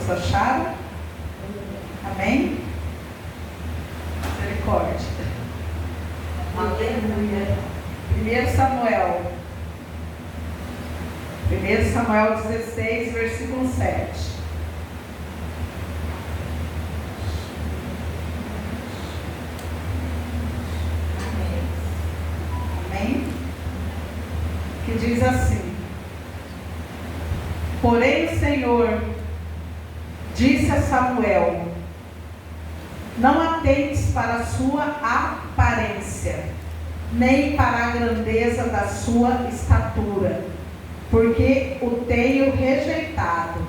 Todos acharam? Amém? Misericórdia. Aleluia. 1 Samuel 16, versículo 7. Amém? Que diz assim: porém o Senhor disse a Samuel: não atentes para a sua aparência, nem para a grandeza da sua estatura, porque o tenho rejeitado.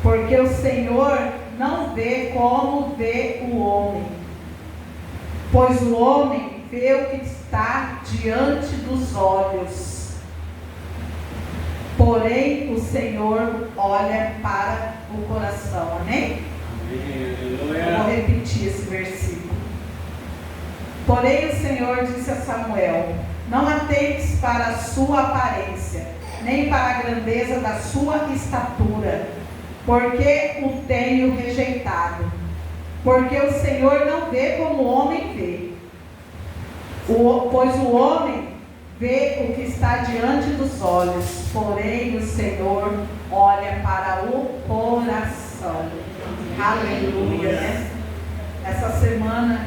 Porque o Senhor não vê como vê o homem, pois o homem vê o que está diante dos olhos, porém o Senhor olha para o coração. Amém? Eu vou repetir esse versículo. Porém o Senhor disse a Samuel: não atentes para a sua aparência, nem para a grandeza da sua estatura, porque o tenho rejeitado. Porque o Senhor não vê como o homem vê, pois o homem vê o que está diante dos olhos, porém o Senhor olha para o coração. Aleluia, né? Essa semana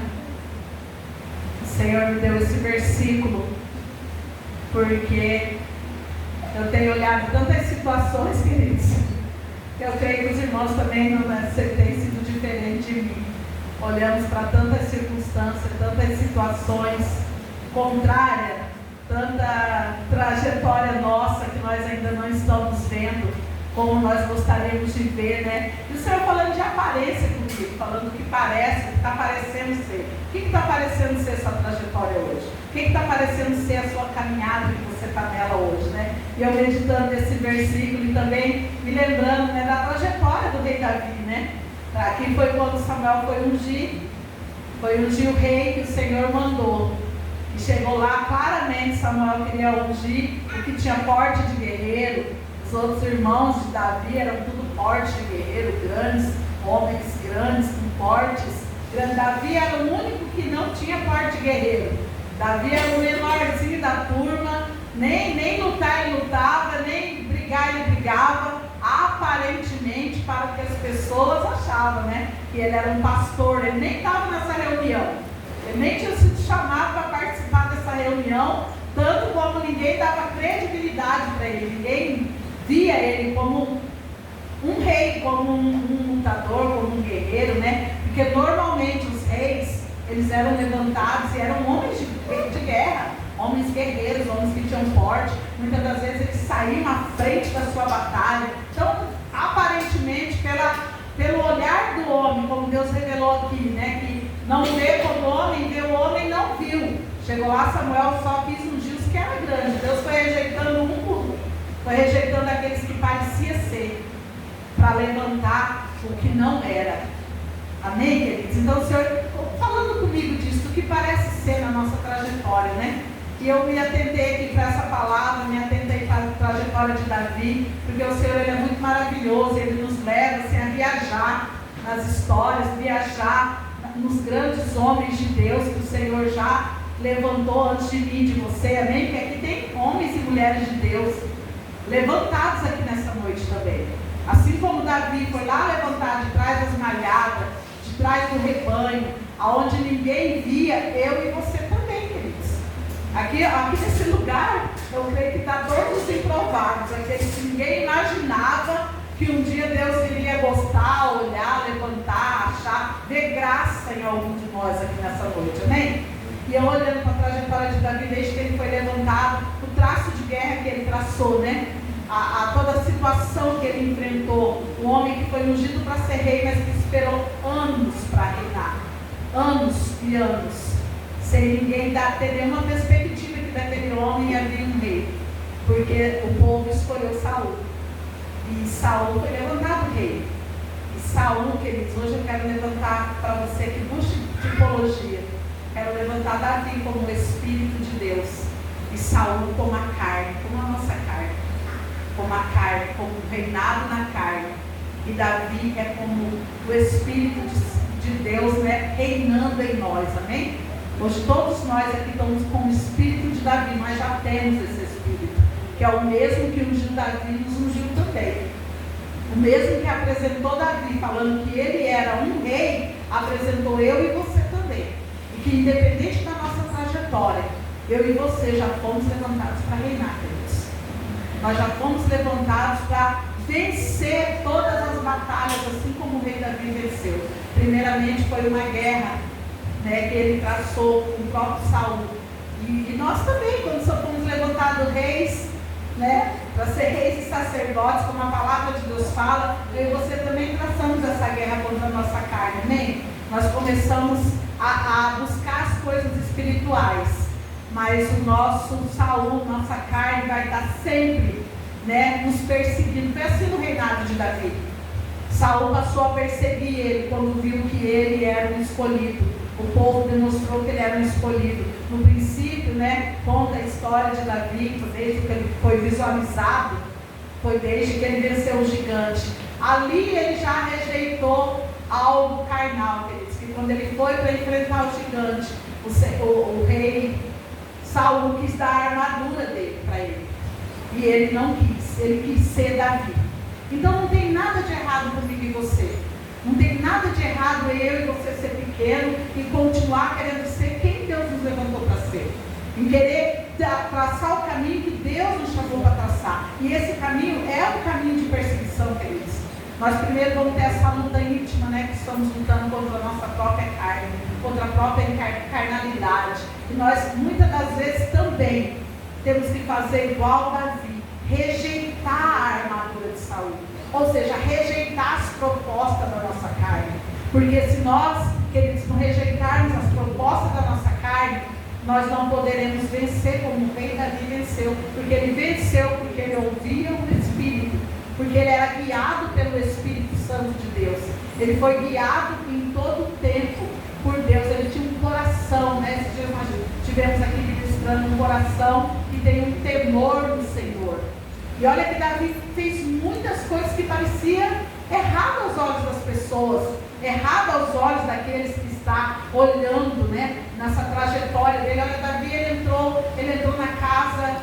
o Senhor me deu esse versículo porque eu tenho olhado tantas situações, queridos, que eu creio que os irmãos também não têm sido diferente de mim. Olhamos para tantas circunstâncias, tantas situações contrárias, tanta trajetória nossa que nós ainda não estamos vendo como nós gostaríamos de ver, né? E o Senhor falando de aparência comigo, falando que parece, que está parecendo ser. O que está parecendo ser a sua trajetória hoje? O que está parecendo ser a sua caminhada que você está nela hoje, né? E eu meditando nesse versículo e também me lembrando, né, da trajetória do rei Davi, né? Aqui foi quando Samuel foi ungir o rei que o Senhor mandou. E chegou lá, claramente Samuel queria ungir o que tinha porte de guerreiro. Os outros irmãos de Davi eram tudo porte de guerreiro, grandes, homens grandes, com portes. Davi era o único que não tinha porte de guerreiro. Davi era o menorzinho da turma, nem lutar ele lutava, nem brigar ele brigava, aparentemente, para o que as pessoas achavam, né? Que ele era um pastor, ele nem estava nessa reunião, ele nem tinha sido chamado para participar dessa reunião, tanto como ninguém dava credibilidade para ele, ninguém via ele como um rei, como um lutador, como um guerreiro, né? Porque normalmente os reis, eles eram levantados e eram homens de guerra, homens guerreiros, homens que tinham porte. Muitas das vezes eles saíam à frente da sua batalha. Então, aparentemente, pelo olhar do homem, como Deus revelou aqui, né? Que não vê como o homem vê, o homem não viu. Chegou lá, Samuel só quis ungir os que eram grandes. Deus foi rejeitando um por um. Foi rejeitando aqueles que parecia ser, para levantar o que não era. Amém, queridos? Então o Senhor falando comigo disso, do que parece ser na nossa trajetória, né? E eu me atentei aqui para essa palavra, me atentei para a trajetória de Davi, porque o Senhor ele é muito maravilhoso, ele nos leva assim, a viajar nas histórias, viajar nos grandes homens de Deus que o Senhor já levantou antes de mim, de você, amém? Porque aqui tem homens e mulheres de Deus levantados aqui nessa noite também. Assim como Davi foi lá levantar de trás das malhadas, de trás do rebanho, aonde ninguém via, eu e você também, queridos. Aqui nesse lugar, eu creio que está todos os improváveis, aqueles que ninguém imaginava que um dia Deus iria gostar, olhar, levantar, achar, ver graça em algum de nós aqui nessa noite, amém? E eu olhando para a trajetória de Davi, desde que ele foi levantado, o traço de guerra que ele traçou, né? A toda a situação que ele enfrentou, um homem que foi ungido para ser rei, mas que esperou anos para reinar, anos e anos, sem ninguém ter nenhuma perspectiva que daquele homem havia um rei, porque o povo escolheu Saul, e Saul foi levantado rei. E Saul, queridos, hoje eu quero levantar para você que busca tipologia, quero levantar Davi como o Espírito de Deus, e Saul como a carne, como a nossa carne, como a carne, como o reinado na carne. E Davi é como o Espírito de Deus, né, reinando em nós, amém? Hoje todos nós aqui estamos com o Espírito de Davi, nós já temos esse Espírito, que é o mesmo que ungiu Davi e nos ungiu também. O mesmo que apresentou Davi, falando que ele era um rei, apresentou eu e você também. E que independente da nossa trajetória, eu e você já fomos levantados para reinar, queridos. Nós já fomos levantados para vencer todas as batalhas, assim como o rei Davi venceu. Primeiramente foi uma guerra, né, que ele traçou com o próprio Saul. E nós também, quando fomos levantados reis, né, para ser reis e sacerdotes, como a palavra de Deus fala, eu e você também traçamos essa guerra contra a nossa carne, amém? Nós começamos a buscar as coisas espirituais, mas o nosso Saul, nossa carne vai estar sempre, né, nos perseguindo. Foi assim no reinado de Davi. Saul passou a perseguir ele quando viu que ele era um escolhido. O povo demonstrou que ele era um escolhido. No princípio, né, conta a história de Davi, desde que ele foi visualizado, foi desde que ele venceu o gigante. Ali ele já rejeitou algo carnal, queridos, que quando ele foi para enfrentar o gigante, o rei Saul quis dar a armadura dele para ele. E ele não quis, ele quis ser Davi. Então não tem nada de errado comigo e você. Não tem nada de errado eu e você ser pequeno e continuar querendo ser quem Deus nos levantou para ser. Em querer traçar o caminho que Deus nos chamou para traçar. E esse caminho é um caminho de perseguição, queridos. Nós primeiro vamos ter essa luta íntima, né? Que estamos lutando contra a nossa própria carne, contra a própria carnalidade. E nós, muitas das vezes, também temos que fazer igual Davi, rejeitar a armadura de Saul. Ou seja, rejeitar as propostas da nossa carne. Porque se nós, queridos, não rejeitarmos as propostas da nossa carne, nós não poderemos vencer como o rei Davi venceu. Porque ele venceu porque ele ouvia o Espírito. Porque ele era guiado pelo Espírito Santo de Deus. Ele foi guiado em todo o tempo por Deus. Ele tinha um coração, né? Esses dias nós tivemos aqui ministrando um coração que tem um temor do Senhor. E olha que Davi fez muitas coisas que pareciam errado aos olhos das pessoas, errado aos olhos daqueles que estão olhando, né, nessa trajetória dele. Olha, Davi ele entrou na casa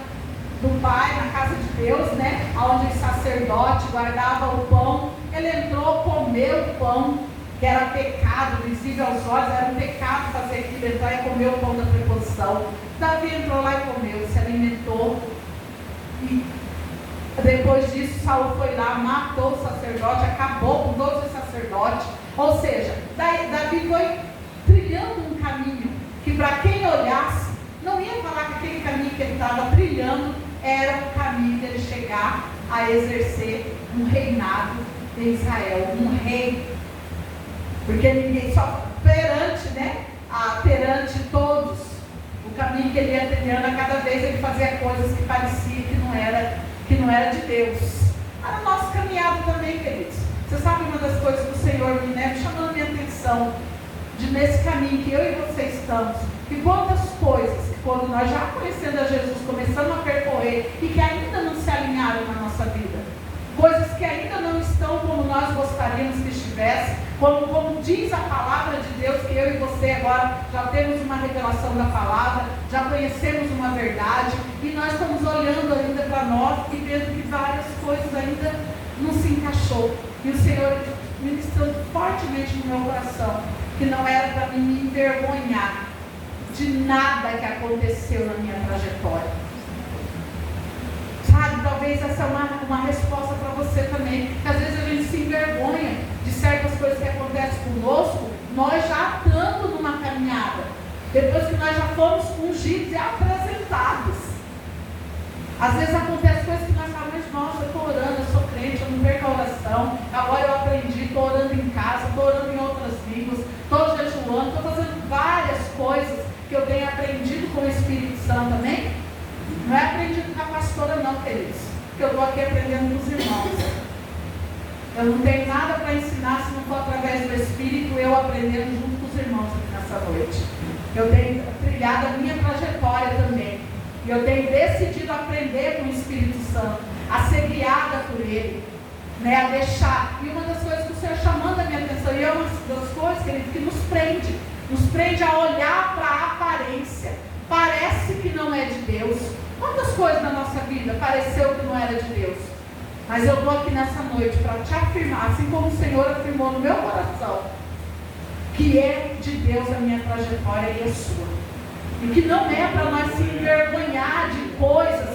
do Pai, na casa de Deus, né, onde o sacerdote guardava o pão. Ele entrou, comeu o pão, que era pecado, visível aos olhos, era um pecado fazer aquilo, entrar e comer o pão da preposição. Davi entrou lá e comeu, se alimentou. E depois disso, Saul foi lá, matou o sacerdote, acabou com todos os sacerdotes. Ou seja, Davi foi trilhando um caminho que, para quem olhasse, não ia falar que aquele caminho que ele estava trilhando era o caminho de ele chegar a exercer um reinado em Israel, um rei. Porque ninguém, só perante, né, perante todos, o caminho que ele ia trilhando, a cada vez ele fazia coisas que parecia que não era de Deus. A nossa caminhada também, queridos. Você sabe uma das coisas que o Senhor me chamando a minha atenção, nesse caminho que eu e você estamos, que quantas coisas, que quando nós já conhecendo a Jesus, começamos a percorrer, e que ainda não se alinharam na nossa vida, coisas que ainda não estão como nós gostaríamos que estivesse, como diz a palavra de Deus, que eu e você agora já temos uma revelação da palavra, já conhecemos uma verdade, e nós estamos olhando ainda para nós e vendo que várias coisas ainda não se encaixou. E o Senhor ministrando fortemente no meu coração, que não era para mim me envergonhar de nada que aconteceu na minha trajetória. Sabe, talvez essa é uma resposta para você também, que às vezes a gente se envergonha de certas coisas que acontecem conosco, nós já estando numa caminhada, depois que nós já fomos ungidos e apresentados. Às vezes acontecem coisas que nós falamos, nossa, eu estou orando, eu sou crente, eu não perco a oração, agora eu aprendi, estou orando em casa, estou orando em outras línguas, estou jejuando, estou fazendo várias coisas que eu tenho aprendido com o Espírito Santo também. Não é aprendido com a pastora não, queridos, porque eu estou aqui aprendendo com os irmãos. Eu não tenho nada para ensinar se não for através do Espírito, eu aprendendo junto com os irmãos aqui nessa noite. Eu tenho trilhado a minha trajetória também. E eu tenho decidido aprender com o Espírito Santo, a ser guiada por Ele. né, a deixar. E uma das coisas que o Senhor chamando a minha atenção, e é uma das coisas, querido, que nos prende a olhar para a aparência. Parece que não é de Deus. Quantas coisas na nossa vida pareceu que não era de Deus? Mas eu estou aqui nessa noite para te afirmar, assim como o Senhor afirmou no meu coração, que é de Deus a minha trajetória e a sua. E que não é para nós se envergonhar de coisas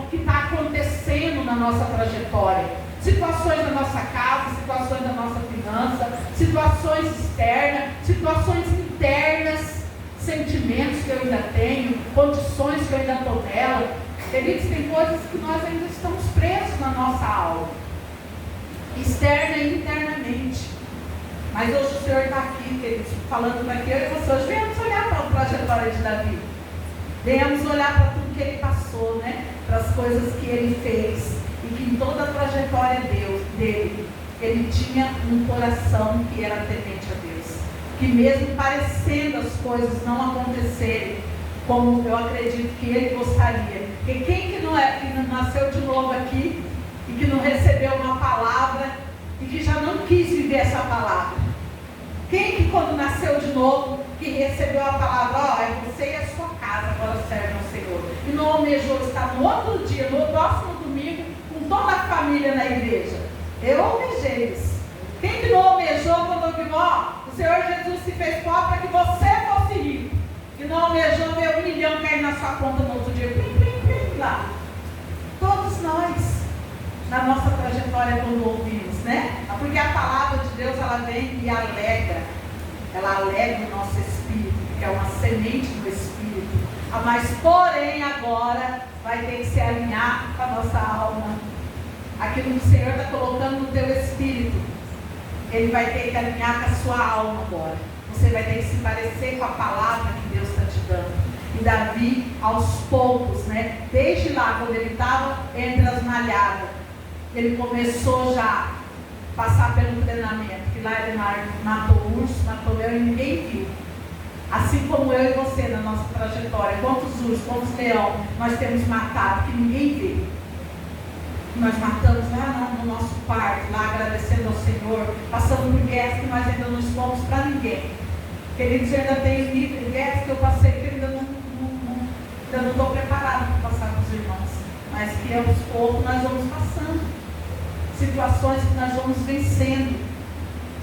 que está acontecendo na nossa trajetória. Situações da nossa casa, situações da nossa finança, situações externas, situações internas, sentimentos que eu ainda tenho, condições que eu ainda estou nela. Queridos, tem coisas que nós ainda estamos presos na nossa alma, externa e internamente. Mas hoje o Senhor está aqui, queridos, falando para que eu e você hoje venhamos olhar para a trajetória de Davi. Venhamos olhar para tudo que ele passou, né? Para as coisas que ele fez. E que em toda a trajetória dele, ele tinha um coração que era temente a Deus. Que mesmo parecendo as coisas não acontecerem como eu acredito que ele gostaria. Porque quem que não nasceu de novo aqui e que não recebeu uma palavra e que já não quis viver essa palavra? Quem que quando nasceu de novo, que recebeu a palavra, é você e a sua casa agora servem ao Senhor, e não almejou estar no outro dia, no próximo domingo, com toda a família na igreja? Eu almejei isso. Quem que não almejou quando eu vi, o Senhor Jesus se fez pobre para que você fosse rico? Que não almejou ver 1 milhão cair na sua conta no outro dia, lá. Todos nós, na nossa trajetória, quando ouvimos, né? Porque a palavra de Deus, ela vem e alegra. Ela alegra o nosso espírito, que é uma semente do espírito. Mas, porém, agora vai ter que se alinhar com a nossa alma. Aquilo que o Senhor está colocando no teu espírito, Ele vai ter que alinhar com a sua alma agora. Você vai ter que se parecer com a palavra que Deus está te dando. E Davi, aos poucos, né? Desde lá, quando ele estava entre as malhadas, ele começou já a passar pelo treinamento. Que lá ele matou urso, matou leão e ninguém viu. Assim como eu e você na nossa trajetória. Quantos ursos, quantos leão nós temos matado que ninguém vê. Nós matamos lá no nosso quarto, lá agradecendo ao Senhor, passando por guerras que nós ainda não expomos para ninguém. Queridos, eu ainda tenho guerras que eu passei que eu ainda não estou preparado para passar com os irmãos. Mas que aos poucos nós vamos passando. Situações que nós vamos vencendo.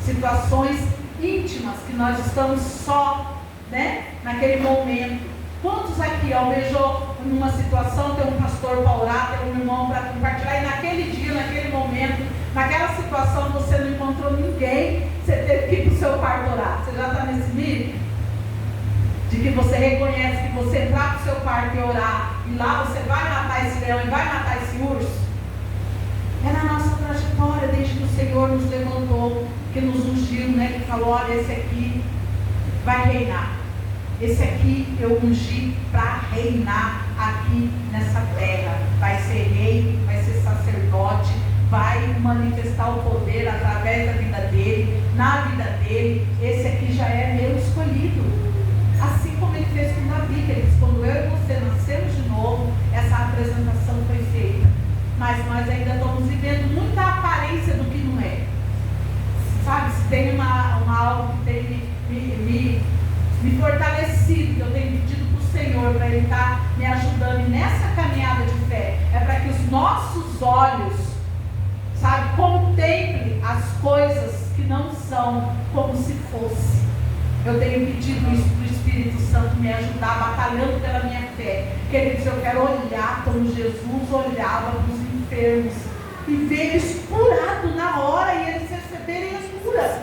Situações íntimas que nós estamos só, né, naquele momento. Quantos aqui almejou numa situação ter um pastor para orar, ter um irmão para compartilhar, e naquele dia, naquele momento, naquela situação você não encontrou ninguém, você teve que ir para o seu quarto orar? Você já está nesse nível? De que você reconhece que você entrar para o seu quarto e orar, e lá você vai matar esse leão e vai matar esse urso? É na nossa trajetória, desde que o Senhor nos levantou, que nos ungiu, né, que falou, olha, esse aqui vai reinar. Esse aqui eu ungi para reinar aqui nessa terra. Vai ser rei, vai ser sacerdote, vai manifestar o poder através da vida dele, na vida dele. Esse aqui já é meu escolhido. Assim como ele fez com Davi, queridos, quando eu e você nascemos de novo, essa apresentação foi feita. Mas nós ainda estamos vivendo muita aparência do que não é. Sabe, se tem uma algo que tem me fortalecido, que eu tenho pedido para o Senhor, para Ele estar me ajudando, e nessa caminhada de fé, é para que os nossos olhos, sabe, contemplem as coisas que não são como se fosse. Eu tenho pedido isso para o Espírito Santo me ajudar, batalhando pela minha fé. Queridos, eu quero olhar como Jesus olhava para os enfermos e ver eles curados na hora e eles receberem as curas.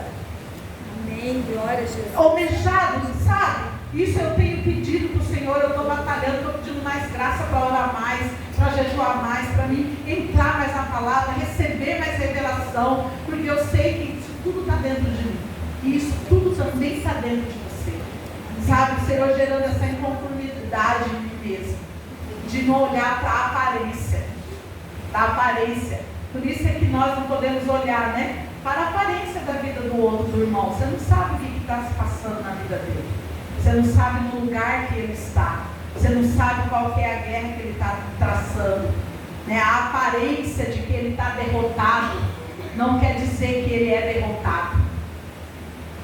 Amém, glória a Jesus. Almejados, sabe? Isso eu tenho pedido para o Senhor, eu estou batalhando, estou pedindo mais graça para orar mais, para jejuar mais, para mim entrar mais na palavra, receber mais revelação, porque eu sei que isso tudo está dentro de mim. E isso tudo também está dentro de você. Sabe, o Senhor gerando essa inconformidade em mim mesmo, de não olhar para a aparência. Da aparência. Por isso é que nós não podemos olhar, né, para a aparência da vida do outro, do irmão. Você não sabe o que está se passando na vida dele. Você não sabe no lugar que ele está. Você não sabe qual que é a guerra que ele está traçando. Né? A aparência de que ele está derrotado. não quer dizer que ele é derrotado.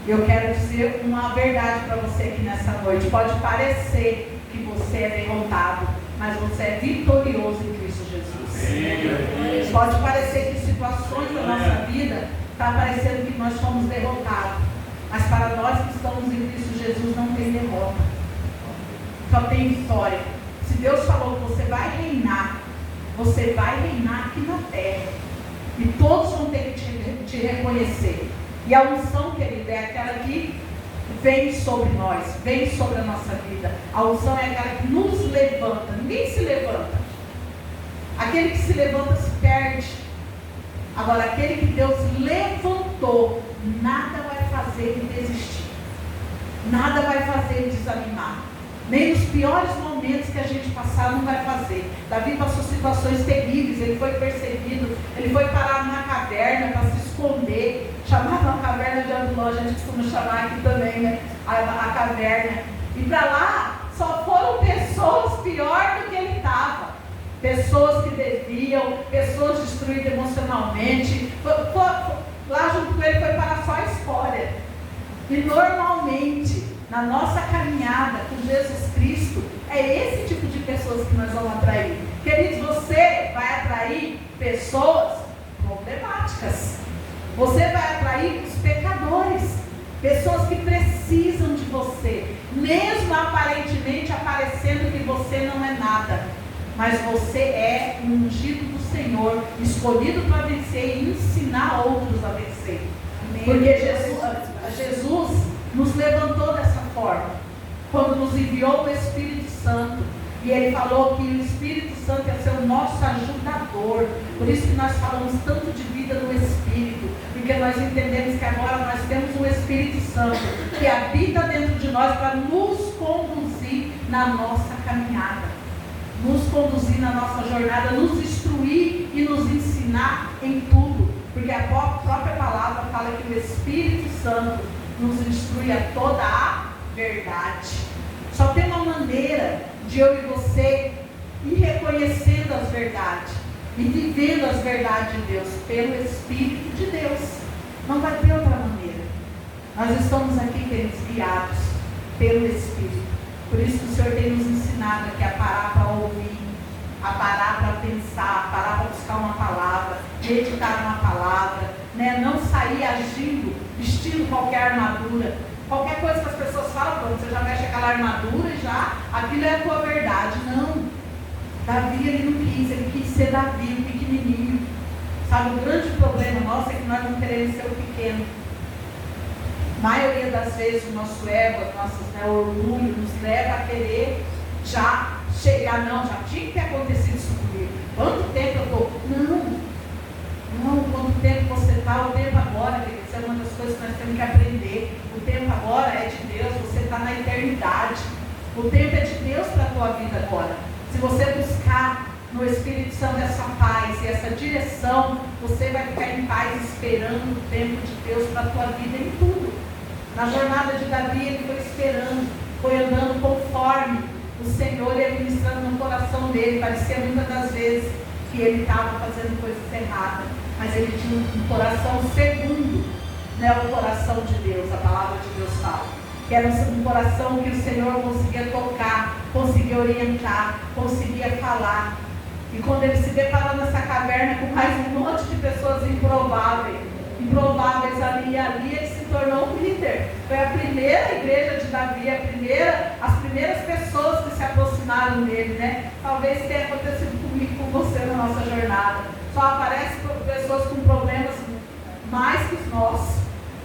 Eu quero dizer uma verdade para você aqui nessa noite. Pode parecer que você é derrotado, mas você é vitorioso em Cristo Jesus. Pode parecer que situações da nossa vida está parecendo que nós somos derrotados, mas para nós que estamos em Cristo Jesus não tem derrota, só tem vitória. Se Deus falou que você vai reinar aqui na terra, e todos vão ter que te reconhecer. E a unção, querida, é aquela que vem sobre nós, vem sobre a nossa vida. A unção é aquela que nos levanta. Ninguém se levanta. Aquele que se levanta se perde. Agora, aquele que Deus levantou, nada vai fazer ele desistir. Nada vai fazer ele desanimar. Nem nos piores momentos que a gente passar não vai fazer. Davi passou situações terríveis, ele foi perseguido, ele foi parar numa caverna para se esconder, chamada uma caverna de Adulão, a gente costuma chamar aqui também, né? A caverna. E para lá só foram pessoas pior do que ele estava. Pessoas que deviam, pessoas destruídas emocionalmente. Lá junto com ele foi parar só a escória. E normalmente, na nossa caminhada com Jesus Cristo, é esse tipo de pessoas que nós vamos atrair. Queridos, você vai atrair pessoas problemáticas. Você vai atrair os pecadores, pessoas que precisam de você, mesmo aparentemente aparecendo que você não é nada, mas você é um ungido do Senhor, escolhido para vencer e ensinar outros a vencer. Amém. Porque Jesus nos levantou dessa forma, quando nos enviou o Espírito Santo, e ele falou que o Espírito Santo ia ser o nosso ajudador. Por isso que nós falamos tanto de vida no Espírito, porque nós entendemos que agora nós temos o Espírito Santo que habita dentro de nós para nos conduzir na nossa caminhada, nos conduzir na nossa jornada, nos instruir e nos ensinar em tudo, porque a própria palavra fala que o Espírito Santo nos instrui a toda a verdade. Só tem uma maneira de eu e você ir reconhecendo as verdades e vivendo as verdades de Deus, pelo Espírito de Deus. Não vai ter outra maneira. Nós estamos aqui, queridos, guiados pelo Espírito. Por isso que o Senhor tem nos ensinado aqui a parar para ouvir, a parar para pensar, a parar para buscar uma palavra, meditar numa palavra, né? Não sair agindo, vestindo qualquer armadura. Qualquer coisa que as pessoas falam, quando você já mexe aquela armadura e já, aquilo é a tua verdade. Não. Davi, ele não quis, ele quis ser Davi, o pequenininho. Sabe, o grande problema nosso é que nós não queremos ser o pequeno. A maioria das vezes o nosso ego, o nosso orgulho nos leva a querer já chegar, não, já tinha que ter acontecido isso comigo. Quanto tempo eu estou? Não, quanto tempo você está, o tempo agora, querido, isso é uma das coisas que nós temos que aprender. O tempo agora é de Deus, você está na eternidade. O tempo é de Deus para a tua vida agora. Se você buscar no Espírito Santo essa paz e essa direção, você vai ficar em paz esperando o tempo de Deus para a tua vida em tudo. Na jornada de Davi, ele foi esperando, foi andando conforme o Senhor ia ministrando no coração dele. Parecia muitas das vezes que ele estava fazendo coisas erradas, mas ele tinha um coração segundo, né, o coração de Deus, a palavra de Deus fala, que era um coração que o Senhor conseguia tocar, conseguia orientar, conseguia falar. E quando ele se deparou nessa caverna com mais um monte de pessoas improváveis ali ele se tornou um líder. Foi a primeira igreja de Davi, as primeiras pessoas que se aproximaram dele, né? Talvez tenha acontecido comigo, com você na nossa jornada. Só aparecem pessoas com problemas mais que os nossos.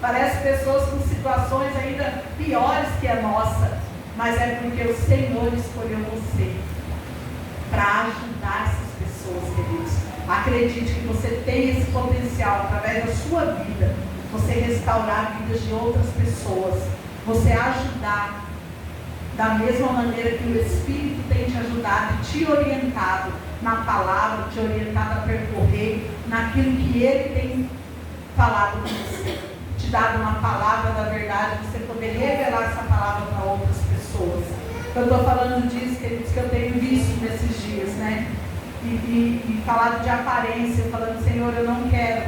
Parece pessoas com situações ainda piores que a nossa. Mas é porque o Senhor escolheu você para ajudar essas pessoas, queridos. Acredite que você tem esse potencial, através da sua vida, você restaurar vidas de outras pessoas, você ajudar da mesma maneira que o Espírito tem te ajudado e te orientado na palavra, te orientado a percorrer naquilo que Ele tem falado com você, te dado uma palavra da verdade, você poder revelar essa palavra para outras pessoas. Eu estou falando disso, queridos, que eu tenho visto nesses dias, né? E falado de aparência, falando, Senhor, eu não quero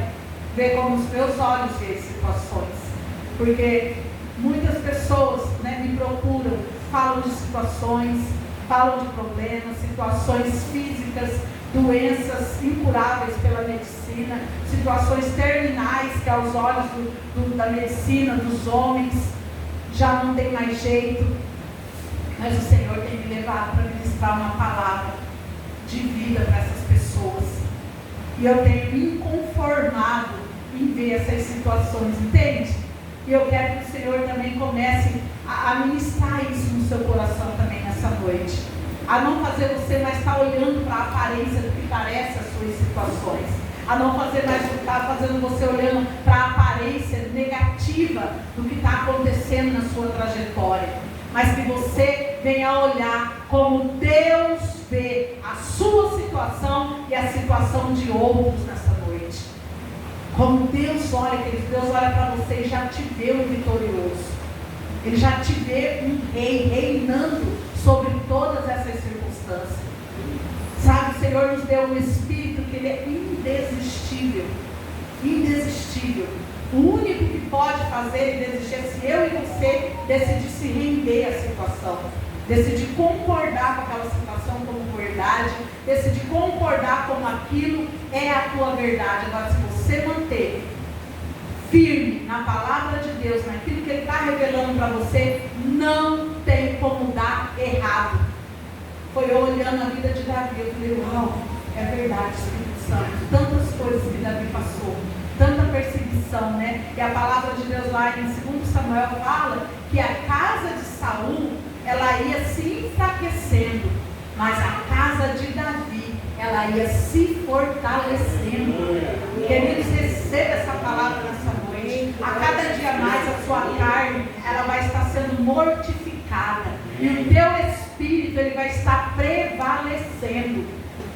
ver como os meus olhos veem situações. Porque muitas pessoas, né, me procuram, falam de situações, falam de problemas, situações físicas, doenças incuráveis pela medicina, situações terminais que aos olhos da medicina, dos homens, já não tem mais jeito. Mas o Senhor tem me levado para ministrar uma palavra de vida para essas pessoas. E eu tenho me conformado em ver essas situações, entende? E eu quero que o Senhor também comece a ministrar isso no seu coração também nessa noite. A não fazer você mais estar olhando para a aparência do que parece as suas situações. A não fazer mais estar fazendo você olhando para a aparência negativa do que está acontecendo na sua trajetória. Mas que você venha olhar como Deus vê a sua situação e a situação de outros nessa noite. Como Deus olha, querido, Deus olha para você e já te vê um vitorioso. Ele já te vê um rei reinando sobre todas essas circunstâncias. Sabe, o Senhor nos deu um espírito que ele é indesistível. Indesistível. O único que pode fazer ele desistir é se eu e você decidir se render à situação. Decidir concordar com aquela situação como verdade. Decidir concordar como aquilo é a tua verdade. Agora, se você manter firme na palavra de Deus, naquilo que Ele está revelando para você, não tem como dar errado. Foi eu olhando a vida de Davi, eu falei, uau, é verdade, Espírito Santo, tantas coisas que Davi passou, tanta perseguição, né? E a palavra de Deus lá em 2 Samuel fala que a casa de Saul, ela ia se enfraquecendo, mas a casa de Davi, ela ia se fortalecendo. Queridos, receba essa palavra nessa noite. A cada dia mais a sua carne, ela vai estar sendo mortificada. E o teu espírito, ele vai estar prevalecendo.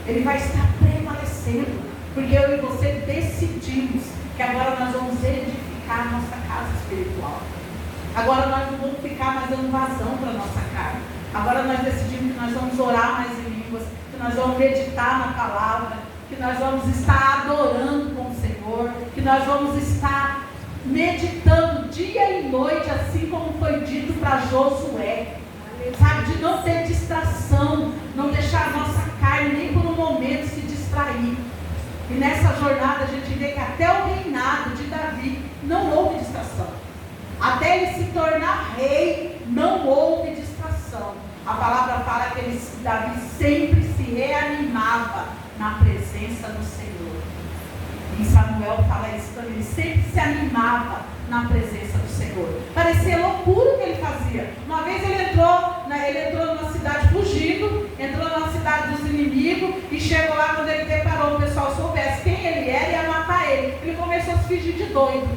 Ele vai estar prevalecendo. Porque eu e você decidimos que agora nós vamos edificar a nossa casa espiritual. Agora nós não vamos ficar mais dando vazão para a nossa carne. Agora nós decidimos que nós vamos orar mais em línguas, que nós vamos meditar na palavra, que nós vamos estar adorando com o Senhor, que nós vamos estar meditando dia e noite, assim como foi dito para Josué. Sabe, de não ter distração, não deixar a nossa carne nem por um momento se distrair. E nessa jornada a gente vê que até o reinado de Davi não houve distração. Até ele se tornar rei, não houve distração. A palavra fala que Davi sempre se reanimava na presença do Senhor. E Samuel fala isso também, ele sempre se animava na presença do Senhor. Parecia loucura o que ele fazia. Uma vez ele entrou numa cidade fugindo, entrou numa cidade dos inimigos, e chegou lá, quando ele deparou, o pessoal soubesse quem ele era, ia matar ele. Ele começou a se fingir de doido.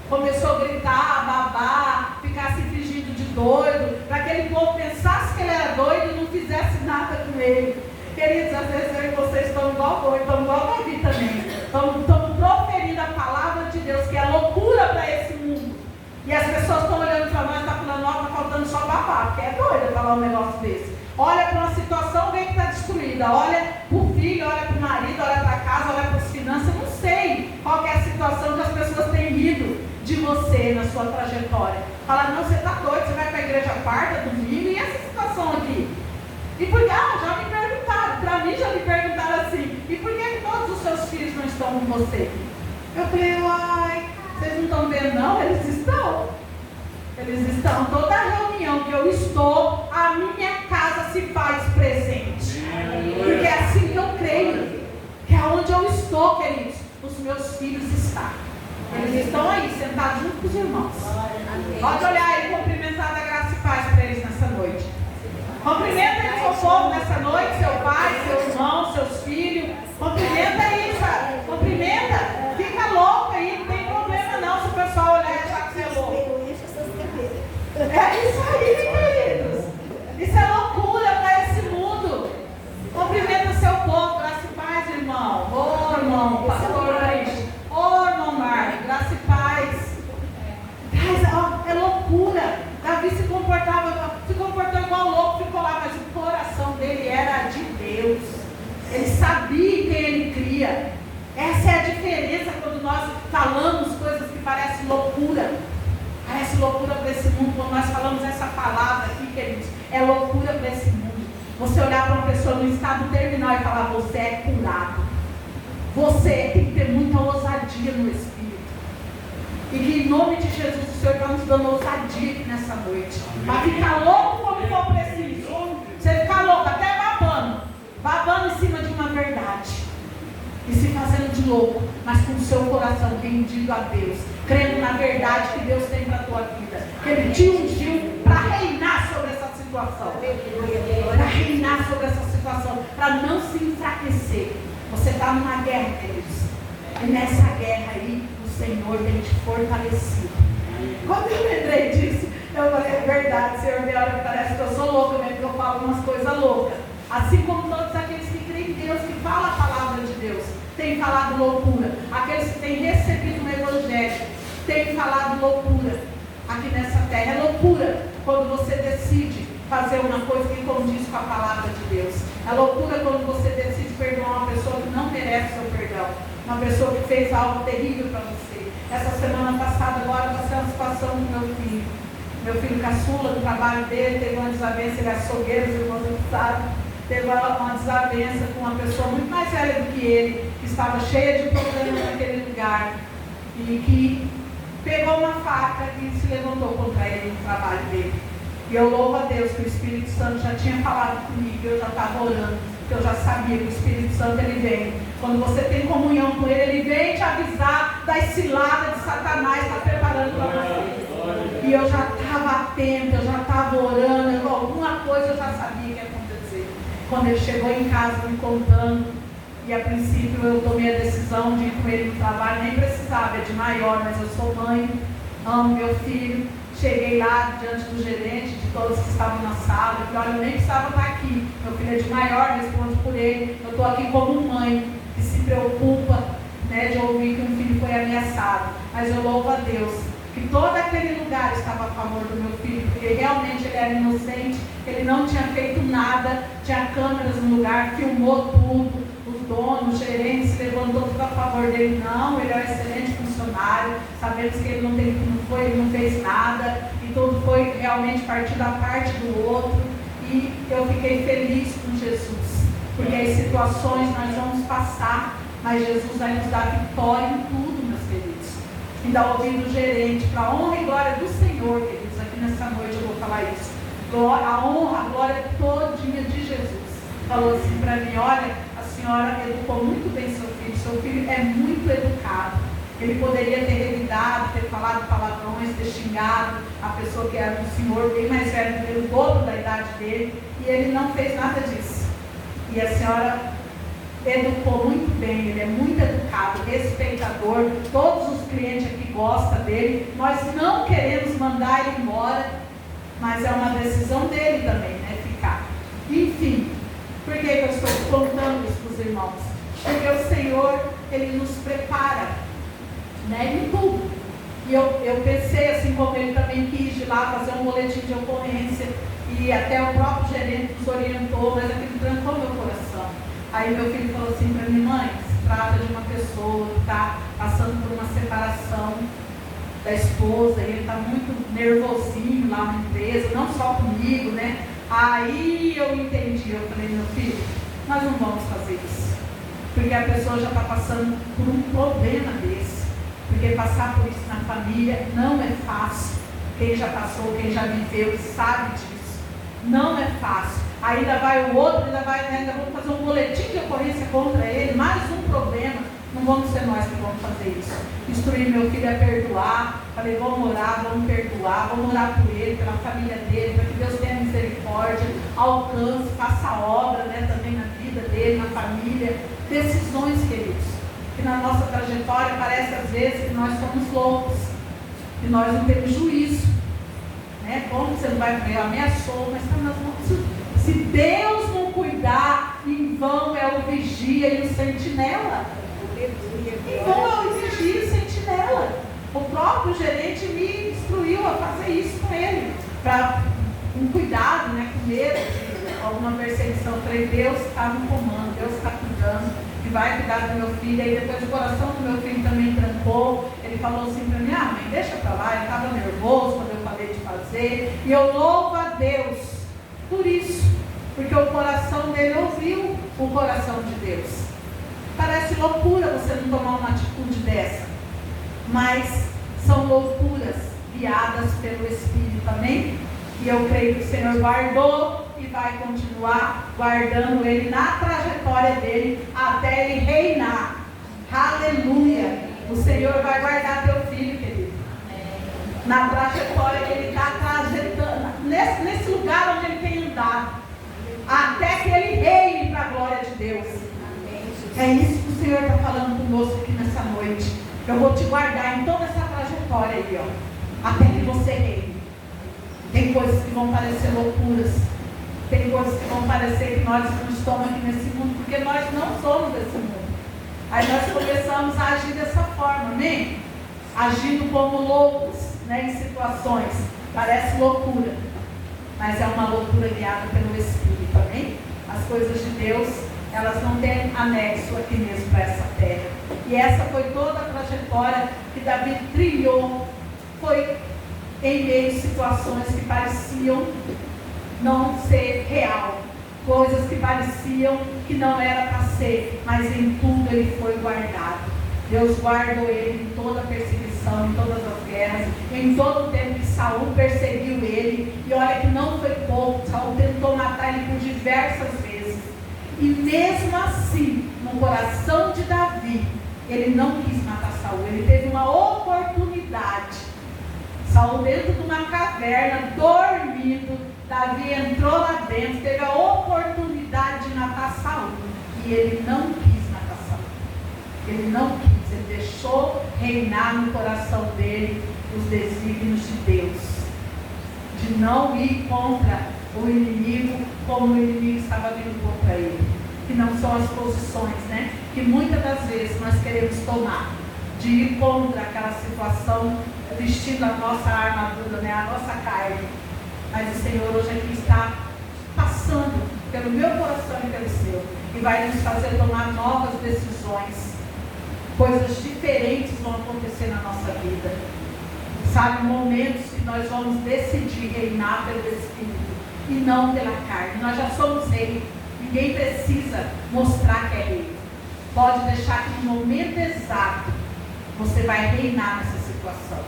Começou a gritar, babar, ficar se fingindo de doido, para que aquele povo pensasse que ele era doido e não fizesse nada com ele. Queridos, às vezes eu e vocês estamos igual doido, estamos igual Davi também. Estamos proferindo a palavra de Deus, que é loucura para esse mundo. E as pessoas estão olhando para nós e estão falando, ó, está faltando só babar, porque é doido falar um negócio desse. Olha para uma situação, vê que está destruída. Olha para o filho, olha para o marido, olha para a casa, olha para as finanças. Não sei qual é a situação que as pessoas têm rido de você na sua trajetória. Fala, não, você está doido, você vai para a igreja quarta, domingo, e essa situação aqui? E por que? Já me perguntaram, para mim já me perguntaram assim, e por que todos os seus filhos não estão com você? Eu falei, uai, vocês não estão vendo não? Eles estão. Eles estão. Toda reunião que eu estou, a minha casa se faz presente. Porque é assim que eu creio. Que é onde eu estou, queridos, os meus filhos estão. Eles estão aí, sentados junto com os irmãos. Pode olhar aí, cumprimentar da graça e paz para eles nessa noite. Cumprimenta aí seu povo nessa noite, seu pai, seu irmão, seus filhos. Cumprimenta aí, sabe? Cumprimenta. Fica louco aí, não tem problema não se o pessoal olhar e achar que você é louco. É isso aí, queridos. Isso é loucura para esse mundo. Cumprimenta seu povo, graça e paz, irmão. Ô, irmão, pastor Luiz. Ô, irmão Marco, graça e paz. É loucura. Davi se comportou igual louco, ficou lá, mas o coração dele era de Deus. Ele sabia em quem ele cria. Essa é a diferença quando nós falamos é loucura para esse mundo. Você olhar para uma pessoa no estado terminal e falar, você é curado. Você tem que ter muita ousadia no Espírito. E que em nome de Jesus o Senhor está nos dando ousadia aqui nessa noite. Para ficar louco como for preciso. Você ficar louco, até babando em cima de uma verdade. E se fazendo de louco, mas com o seu coração rendido a Deus, crendo na verdade que Deus tem para a tua vida, que Ele te ungiu para reinar sobre essa situação, para reinar sobre essa situação, para não se enfraquecer. Você está numa guerra, queridos, e nessa guerra aí, o Senhor tem te fortalecido. Quando eu lembrei disso, eu falei, é verdade, Senhor, me olha, parece que eu sou louca mesmo, que eu falo umas coisas loucas. Assim como todos aqueles que creem em Deus, que falam a palavra de Deus, têm falado loucura. Aqueles que têm recebido o Evangelho, têm falado loucura aqui nessa terra. É loucura quando você decide fazer uma coisa que condiz com a palavra de Deus. É loucura quando você decide perdoar uma pessoa que não merece seu perdão. Uma pessoa que fez algo terrível para você. Essa semana passada, agora, passei uma situação com meu filho. Meu filho caçula, no trabalho dele, teve uma desavença, ele é açougueiro, os irmãos não sabem. Teve uma desavença com uma pessoa muito mais velha do que ele, que estava cheia de problemas naquele lugar, e que pegou uma faca e se levantou contra ele no trabalho dele. E eu louvo a Deus que o Espírito Santo já tinha falado comigo, eu já estava orando, porque eu já sabia que o Espírito Santo ele vem. Quando você tem comunhão com ele vem te avisar das ciladas de Satanás que está preparando para você. E eu já estava atento, eu já estava orando, alguma coisa eu já sabia que ia acontecer. Quando ele chegou em casa me contando, e a princípio eu tomei a decisão de ir com ele no trabalho, nem precisava, é de maior, mas eu sou mãe, amo meu filho. Cheguei lá diante do gerente, de todos que estavam na sala, eu falei, olha, eu nem precisava estar aqui, meu filho é de maior, responde por ele, eu estou aqui como mãe, que se preocupa, né, de ouvir que um filho foi ameaçado, mas eu louvo a Deus, que todo aquele lugar estava a favor do meu filho, porque realmente ele era inocente, ele não tinha feito nada, tinha câmeras no lugar, filmou tudo, o dono, o gerente se levantou tudo a favor dele. Não, ele é um excelente funcionário, sabemos que ele não fez nada, e tudo foi realmente partido da parte do outro, e eu fiquei feliz com Jesus, porque as situações nós vamos passar, mas Jesus vai nos dar vitória em tudo, meus queridos. Então, ouvindo o gerente, para a honra e glória do Senhor, queridos, aqui nessa noite eu vou falar isso. A honra, a glória todinha de Jesus. Falou assim para mim, olha, a senhora educou muito bem seu filho é muito educado. Ele poderia ter revidado, ter falado palavrões, ter xingado a pessoa que era um senhor bem mais velho, pelo dobro da idade dele, e ele não fez nada disso. E a senhora educou muito bem, ele é muito educado, respeitador, todos os clientes aqui gostam dele, nós não queremos mandar ele embora, mas é uma decisão dele também, né, ficar. Enfim, por que eu estou contando isso para os irmãos? Porque o Senhor, Ele nos prepara, né, em tudo. E eu pensei, assim como ele também quis ir lá fazer um boletim de ocorrência, e até o próprio gerente nos orientou, mas aquilo trancou meu coração. Aí meu filho falou assim para mim, mãe, se trata de uma pessoa que está passando por uma separação da esposa, e ele está muito nervosinho lá na empresa, não só comigo, né? Aí eu entendi, eu falei, meu filho, nós não vamos fazer isso, porque a pessoa já está passando por um problema desse, porque passar por isso na família não é fácil. Quem já passou, quem já viveu, sabe disso, não é fácil. Ainda vai o outro, ainda vamos fazer um boletim de ocorrência contra ele, mais um problema. Não vamos ser nós que vamos fazer isso. Instruir meu filho a perdoar. Falei, vamos orar, vamos perdoar, vamos orar por ele, pela família dele, para que Deus tenha misericórdia, alcance, faça a obra, né, também na vida dele, na família. Decisões, queridos, que na nossa trajetória parece às vezes que nós somos loucos, que nós não temos juízo, né? Como você não vai ver, ameaçou, mas está nas mãos. Se Deus não cuidar, em vão é o vigia e o sentinela. Em vão é o vigia e o sentinela. O próprio gerente me instruiu a fazer isso com ele, para um cuidado, né, com medo de alguma perseguição. Eu falei, Deus está no comando, Deus está cuidando, e vai cuidar do meu filho. Aí depois o coração do meu filho também trancou. Ele falou assim para mim, mãe, deixa para lá, ele estava nervoso quando eu falei de fazer. E eu louvo a Deus por isso, porque o coração dele ouviu o coração de Deus. Parece loucura você não tomar uma atitude dessa, mas são loucuras guiadas pelo Espírito, amém? E eu creio que o Senhor guardou e vai continuar guardando ele na trajetória dele até ele reinar. Aleluia! O Senhor vai guardar teu filho, querido, na trajetória que ele está trajetando, nesse lugar onde ele tem andado, até que ele reine para a glória de Deus. É isso que o Senhor está falando conosco aqui nessa noite. Eu vou te guardar em toda essa trajetória aí, ó, até que você reine. Tem coisas que vão parecer loucuras, tem coisas que vão parecer que nós não estamos aqui nesse mundo, porque nós não somos desse mundo. Aí nós começamos a agir dessa forma, amém? Agindo como loucos, né, em situações, parece loucura, mas é uma loucura guiada pelo Espírito, amém? As coisas de Deus, elas não têm anexo aqui mesmo para essa terra. E essa foi toda a trajetória que Davi trilhou, foi em meio a situações que pareciam não ser real, coisas que pareciam que não era para ser, mas em tudo ele foi guardado. Deus guardou ele em toda a perseguição, em todas as guerras, em todo o tempo que Saul perseguiu ele. E olha que não foi pouco, Saul tentou matar ele por diversas vezes. E mesmo assim, no coração de Davi, ele não quis matar Saul, ele teve uma oportunidade. Saul dentro de uma caverna, dormindo, Davi entrou lá dentro, teve a oportunidade de matar Saul. E ele não quis matar Saul. Ele não quis, ele deixou reinar no coração dele os desígnios de Deus. De não ir contra o inimigo como o inimigo estava vindo contra ele. Que não são as posições, né? Que muitas das vezes nós queremos tomar. De ir contra aquela situação, vestindo a nossa armadura, né? A nossa carne. Mas o Senhor hoje aqui está passando pelo meu coração e pelo seu. E vai nos fazer tomar novas decisões. Coisas diferentes vão acontecer na nossa vida. Sabe, momentos que nós vamos decidir reinar pelo Espírito e não pela carne. Nós já somos rei. Ninguém precisa mostrar que é rei. Pode deixar que no momento exato você vai reinar nessa situação.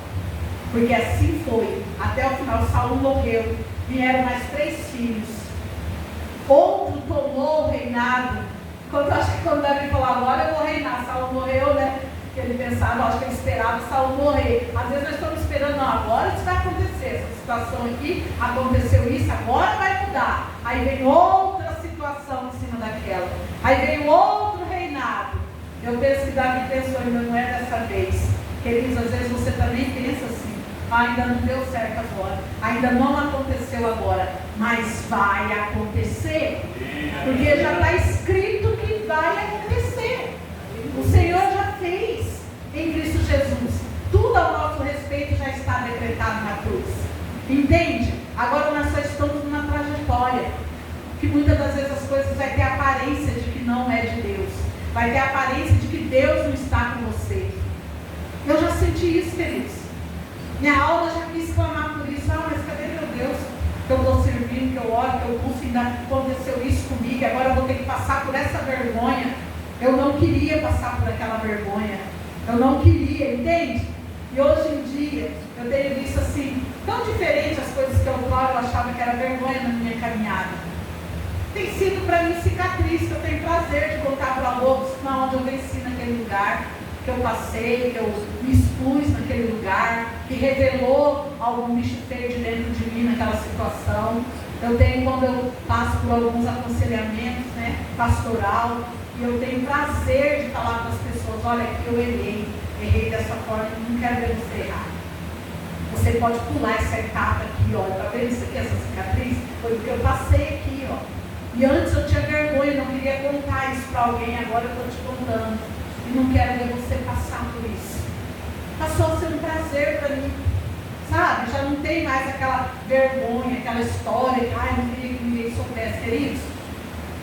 Porque assim foi. Até o final, Saul morreu. Vieram mais 3 filhos. Outro tomou o reinado. Acho que quando Davi falou, agora eu vou reinar, Saul morreu, né? Ele pensava, acho que ele esperava Saul morrer. Às vezes nós estamos esperando, não, agora isso vai acontecer. Essa situação aqui, aconteceu isso, agora vai mudar. Aí vem outra situação em cima daquela. Aí vem outro reinado. Eu penso que Davi pensou, ainda não é dessa vez. Queridos, às vezes você também pensa assim, ainda não deu certo agora, ainda não aconteceu agora, mas vai acontecer, porque já está escrito que vai acontecer. O Senhor já fez em Cristo Jesus, tudo ao nosso respeito já está decretado na cruz, entende? Agora nós só estamos numa trajetória, que muitas das vezes as coisas vai ter aparência de que não é de Deus, vai ter aparência de que Deus não está com você. Eu já senti isso, queridos. Minha alma já quis clamar por isso. Ah, mas cadê meu Deus? Que eu estou servindo, que eu oro, que eu busco, ainda aconteceu isso comigo, e agora eu vou ter que passar por essa vergonha. Eu não queria passar por aquela vergonha. Eu não queria, entende? E hoje em dia, eu tenho visto assim, tão diferente as coisas que eu achava que era vergonha na minha caminhada. Tem sido para mim cicatriz, que eu tenho prazer de contar para outros onde eu venci naquele lugar, que eu passei, que eu me expus naquele lugar, que revelou algum bicho feio de dentro de mim naquela situação. Eu tenho, quando eu passo por alguns aconselhamentos, né, pastoral, e eu tenho prazer de falar para as pessoas, olha, aqui eu errei dessa forma, eu não quero ver você errar. Você pode pular essa etapa aqui, ó, tá vendo isso aqui, essa cicatriz? Foi porque eu passei aqui, ó. E antes eu tinha vergonha, não queria contar isso para alguém, agora eu estou te contando. E não quero ver você passar por isso. Passou a ser um prazer para mim. Sabe? Já não tem mais aquela vergonha, aquela história que, ai, não queria que ninguém soubesse. Queridos,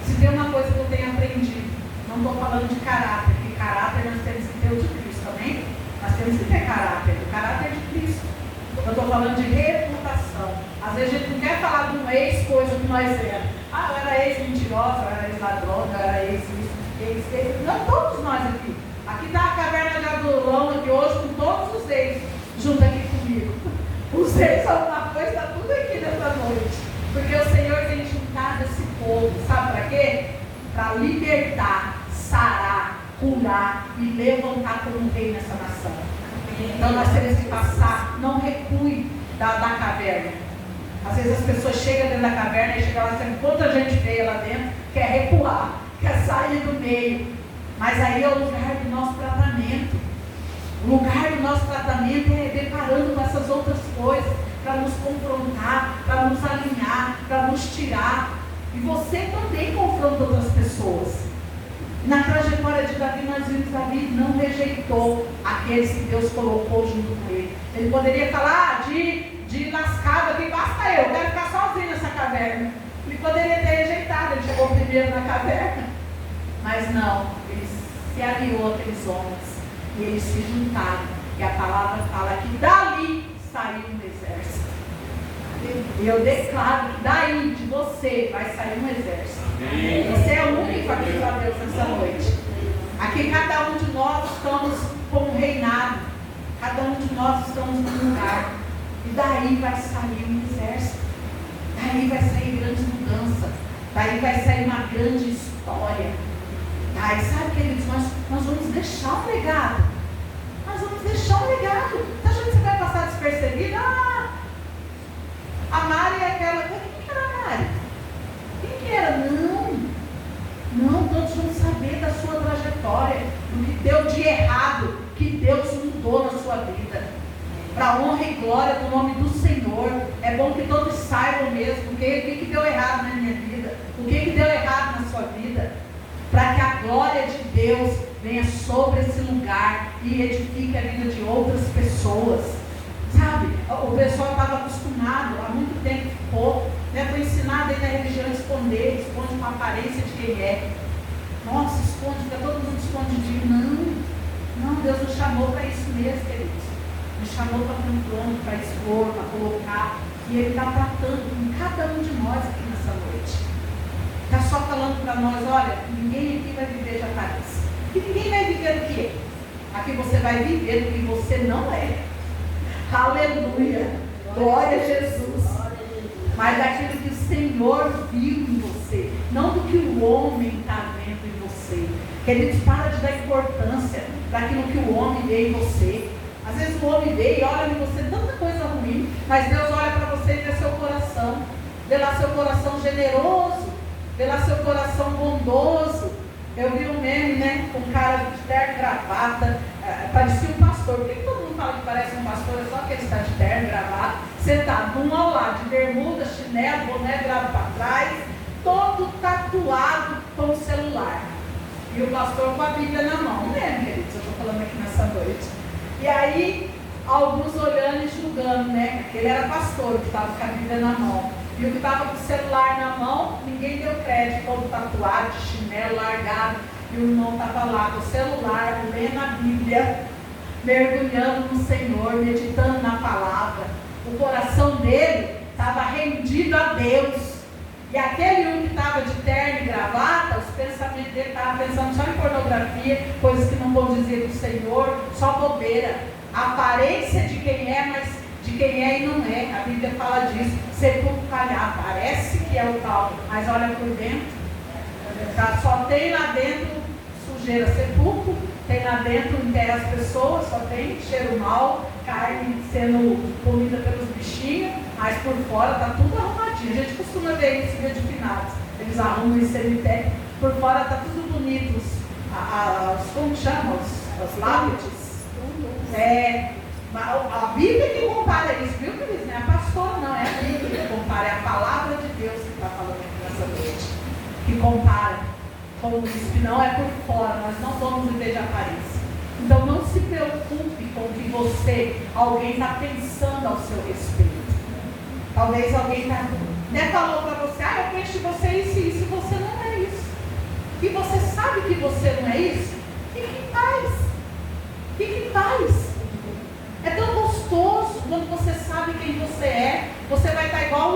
se tem uma coisa que eu tenho aprendido, não estou falando de caráter, porque caráter nós temos que ter o de Cristo, amém? Nós temos que ter caráter, o caráter de Cristo. Eu estou falando de reputação. Às Às vezes a gente não quer falar de um ex-coisa que nós éramos. Eu era ex-mentirosa, eu era ex-ladrona, eu era ex-isso, ex-isso. Não, todos nós aqui. Aqui está a caverna de Adulão aqui hoje com todos os ex junto aqui comigo. Os ex são uma coisa, está tudo aqui nessa noite. Porque o Senhor tem juntado esse povo, sabe para quê? Para libertar, sarar, curar e levantar como rei nessa nação. Então nós temos que passar, não recue da caverna. Às vezes as pessoas chegam dentro da caverna e chegam lá e quanta gente veio lá dentro, quer recuar, quer sair do meio. Mas aí é o lugar do nosso tratamento. O lugar do nosso tratamento é deparando com essas outras coisas, para nos confrontar, para nos alinhar, para nos tirar. E você também confronta outras pessoas. Na trajetória de Davi, nós vimos que Davi não rejeitou aqueles que Deus colocou junto com ele. Ele poderia falar de lascada, que basta eu quero ficar sozinho nessa caverna. Ele poderia ter rejeitado, ele chegou primeiro na caverna. Mas não, ele se aliou àqueles homens e eles se juntaram. E a palavra fala que dali saiu um exército. E eu declaro que daí de você vai sair um exército. Você é o único aqui para Deus nessa noite. Aqui cada um de nós estamos com um reinado. Cada um de nós estamos num lugar. E daí vai sair um exército. Daí vai sair grande mudança. Daí vai sair uma grande história. Daí, sabe, queridos, nós vamos deixar um legado. Nós vamos deixar um legado. Você acha que você vai passar despercebido? A Mari é aquela. Quem que era a Mari? Quem que era? Não, todos vão saber da sua trajetória, do que deu de errado, que Deus mudou na sua vida. Para a honra e glória do nome do Senhor. É bom que todos saibam mesmo o que deu errado na minha vida, o que deu errado na sua vida, para que a glória de Deus venha sobre esse lugar e edifique a vida de outras pessoas. Sabe, o pessoal estava acostumado, há muito tempo ficou, foi ensinado aí na religião a esconder, esconde com a aparência de quem é. Nossa, esconde, fica todo mundo escondidinho. Não, Deus nos chamou para isso mesmo, queridos. Nos chamou para ter um trono, para expor, para colocar. E Ele está tratando com cada um de nós aqui nessa noite. Está só falando para nós, olha, ninguém aqui vai viver de aparência. E ninguém vai viver do que é. Aqui você vai viver do que você não é. Aleluia, glória a Jesus. Mas daquilo que o Senhor viu em você, não do que o homem está vendo em você. Queridos, para de dar importância daquilo que o homem vê em você. Às vezes o homem vê e olha em você tanta coisa ruim, mas Deus olha para você e vê seu coração, vê lá seu coração generoso, vê lá seu coração bondoso. Eu vi um meme, com um cara de terno e gravata, parecia um pastor. Por que todo mundo fala que parece um pastor? É só que ele está de terno e gravata, sentado um ao lado, de bermuda, chinelo, boné virado para trás, todo tatuado com o celular. E o pastor com a Bíblia na mão, queridos? Eu estou falando aqui nessa noite. E aí, alguns olhando e julgando, que ele era pastor, que estava com a Bíblia na mão. E o que estava com o celular na mão, ninguém deu crédito, todo tatuado, de chinelo largado. E o irmão estava lá com o celular, lendo a Bíblia, mergulhando no Senhor, meditando na palavra. O coração dele estava rendido a Deus. E aquele que estava de terno e gravata, os pensamentos dele estavam pensando só em pornografia, coisas que não condizem com o Senhor, só bobeira. A aparência de quem é, mas de quem é e não é. A Bíblia fala disso. Sepulcro calhar, parece que é o tal, mas olha por dentro. Só tem lá dentro sujeira. Sepulcro tem lá dentro, enterra as pessoas, só tem cheiro mal, carne sendo comida pelos bichinhos, mas por fora está tudo arrumadinho. A gente costuma ver isso em dia de finados. Eles arrumam em cemitério, por fora está tudo bonito. Como chama? As lápides. A Bíblia que compara isso, viu, Cris? Não é a pastora, não, é a Bíblia que compara, é a palavra de Deus que está falando aqui nessa noite, que compara, como disse, não é por fora, nós não vamos viver de aparência. Então não se preocupe com o que alguém está pensando ao seu respeito. Talvez alguém falou para você, eu penso de você isso e isso, e você não é isso. E você sabe que você não é isso? Fique em paz. Fique em paz. É tão gostoso quando você sabe quem você é. Você vai estar igual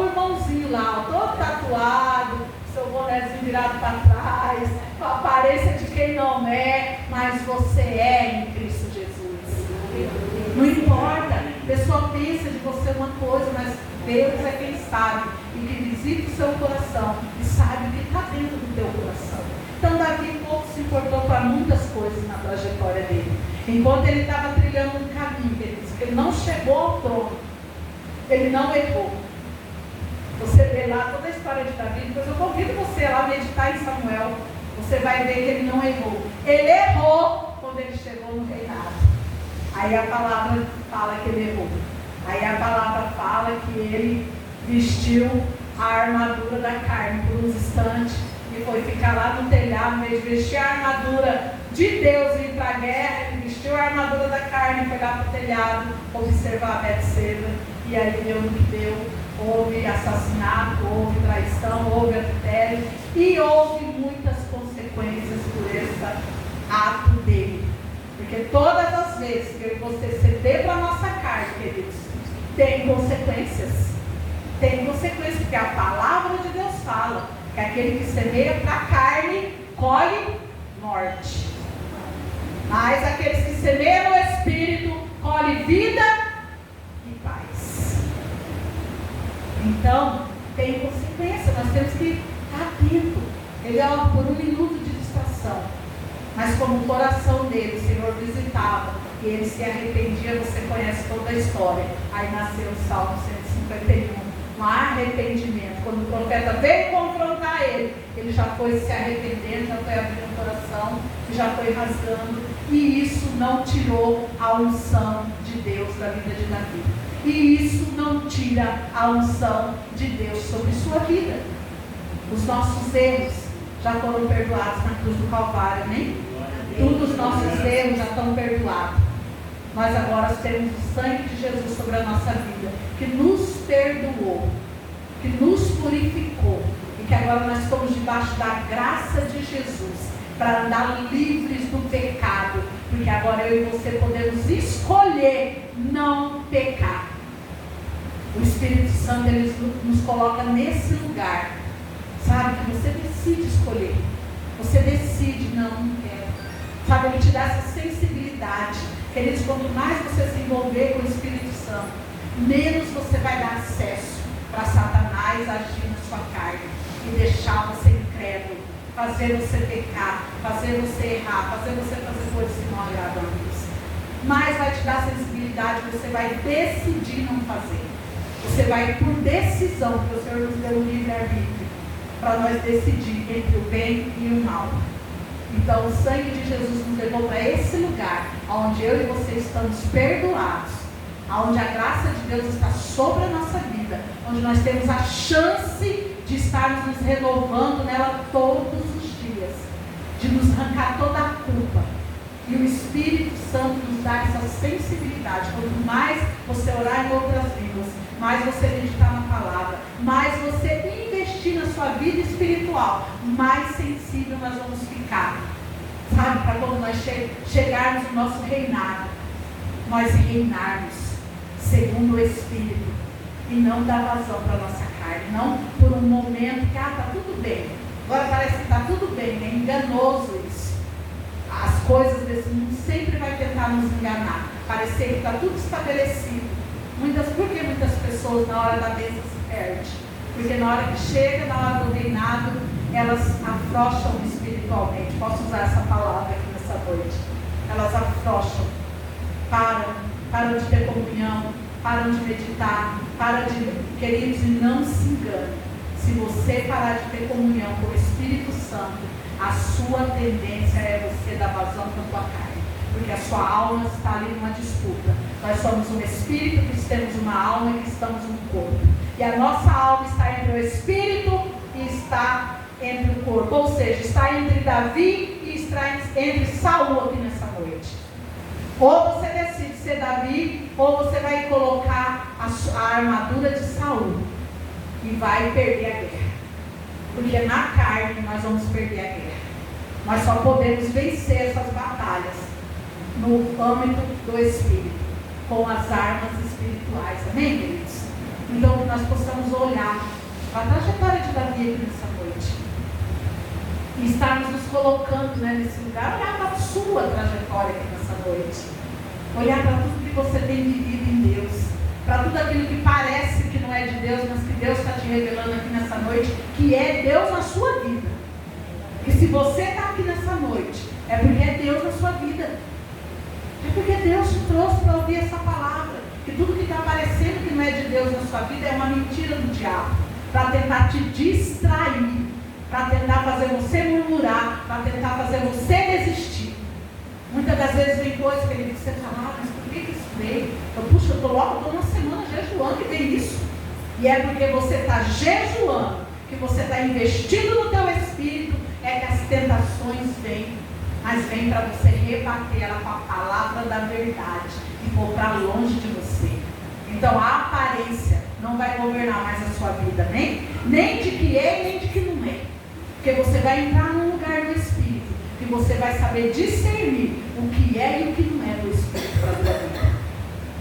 vestido lá, todo tatuado, seu bonézinho virado para trás, com a aparência de quem não é, mas você é em Cristo Jesus. Não importa, a pessoa pensa de você uma coisa, mas Deus é quem sabe, e que visita o seu coração, e sabe o que está dentro do teu coração. Então Davi pouco se importou para muitas coisas na trajetória dele. Enquanto ele estava trilhando um caminho, ele não chegou ao trono, ele não errou. Você vê lá toda a história de Davi, depois eu convido você a lá meditar em Samuel, você vai ver que ele não errou. Ele errou quando ele chegou no reinado. Aí a palavra fala que ele errou. Aí a palavra fala que ele vestiu a armadura da carne por uns instantes e foi ficar lá no telhado, em vez de vestir a armadura de Deus e ir para a guerra, ele vestiu a armadura da carne, foi lá para o telhado, observar a Betseba, e aí deu no que deu. Houve assassinato, houve traição, houve adultério e houve muitas consequências por esse ato dele. Porque todas as vezes que você ceder para a nossa carne, queridos, tem consequências. Tem consequências, porque a palavra de Deus fala que aquele que semeia para a carne colhe morte. Mas aqueles que semeiam no Espírito colhe vida e paz. Então, tem consequência, nós temos que estar atento. Ele é por um minuto de distração. Mas como o coração dele, o Senhor visitava, e ele se arrependia, você conhece toda a história. Aí nasceu o Salmo 151, um arrependimento. Quando o profeta veio confrontar ele, ele já foi se arrependendo, já foi abrindo o coração, já foi rasgando. E isso não tirou a unção de Deus da vida de Davi. E isso não tira a unção de Deus sobre sua vida. Os nossos erros já foram perdoados na cruz do Calvário, amém? Todos os nossos erros já estão perdoados. Nós agora temos o sangue de Jesus sobre a nossa vida, que nos perdoou, que nos purificou, e que agora nós estamos debaixo da graça de Jesus, para andar livres do pecado, porque agora eu e você podemos escolher não pecar. O Espírito Santo, ele nos coloca nesse lugar, sabe, que você decide escolher, você decide, não quero, sabe, ele te dá essa sensibilidade. Queridos, quanto mais você se envolver com o Espírito Santo, menos você vai dar acesso para Satanás agir na sua carne e deixar você incrédulo, fazer você pecar, fazer você errar, fazer você fazer coisas que não agradam a Deus. Mas vai te dar sensibilidade, você vai decidir não fazer. Você vai por decisão, porque o Senhor nos deu um livre-arbítrio, para nós decidir entre o bem e o mal. Então o sangue de Jesus nos levou para esse lugar, onde eu e você estamos perdoados, onde a graça de Deus está sobre a nossa vida, onde nós temos a chance de estarmos nos renovando nela todos os dias, de nos arrancar toda a culpa. E o Espírito Santo nos dá essa sensibilidade. Quanto mais você orar em outras línguas, mais você meditar na palavra, mais você investir na sua vida espiritual, mais sensível nós vamos ficar. Sabe, para quando nós chegarmos no nosso reinado, nós reinarmos segundo o Espírito e não dar vazão para a nossa carne, não por um momento que está tudo bem, agora parece que está tudo bem, é enganoso isso. As coisas desse mundo sempre vai tentar nos enganar, parecer que está tudo estabelecido. Por que muitas pessoas na hora da bênção se perdem? Porque na hora que chega, na hora do reinado, elas afrouxam espiritualmente. Posso usar essa palavra aqui nessa noite? Elas afrouxam, param de ter comunhão, param de meditar, queridos, e não se engane. Se você parar de ter comunhão com o Espírito Santo, a sua tendência é você dar vazão para a tua carne, porque a sua alma está ali numa disputa. Nós somos um espírito, que temos uma alma e que estamos um corpo. E a nossa alma está entre o espírito e está entre o corpo. Ou seja, está entre Davi e está entre Saul aqui nessa noite. Ou você decide ser Davi, ou você vai colocar a armadura de Saul e vai perder a guerra. Porque na carne nós vamos perder a guerra. Nós só podemos vencer essas batalhas no âmbito do Espírito, com as armas espirituais. Amém, queridos? Então que nós possamos olhar a trajetória de Davi aqui nessa noite. E estarmos nos colocando, né, nesse lugar, olhar para a sua trajetória aqui nessa noite. Olhar para tudo que você tem vivido em Deus. Para tudo aquilo que parece que não é de Deus, mas que Deus está te revelando aqui nessa noite, que é Deus na sua vida. E se você está aqui nessa noite, é porque é Deus na sua vida. É porque Deus te trouxe para ouvir essa palavra. Que tudo que está parecendo que não é de Deus na sua vida é uma mentira do diabo. Para tentar te distrair. Para tentar fazer você murmurar. Para tentar fazer você desistir. Muitas das vezes vem coisas que ele diz, você fala, mas por que isso veio? Eu estou uma semana jejuando e vem isso. E é porque você está jejuando, que você está investindo no teu espírito, é que as tentações vêm. Mas vem para você rebater ela com a palavra da verdade e pôr para longe de você. Então a aparência não vai governar mais a sua vida, nem de que é, nem de que não é. Porque você vai entrar num lugar do Espírito, que você vai saber discernir o que é e o que não é do Espírito para a tua vida.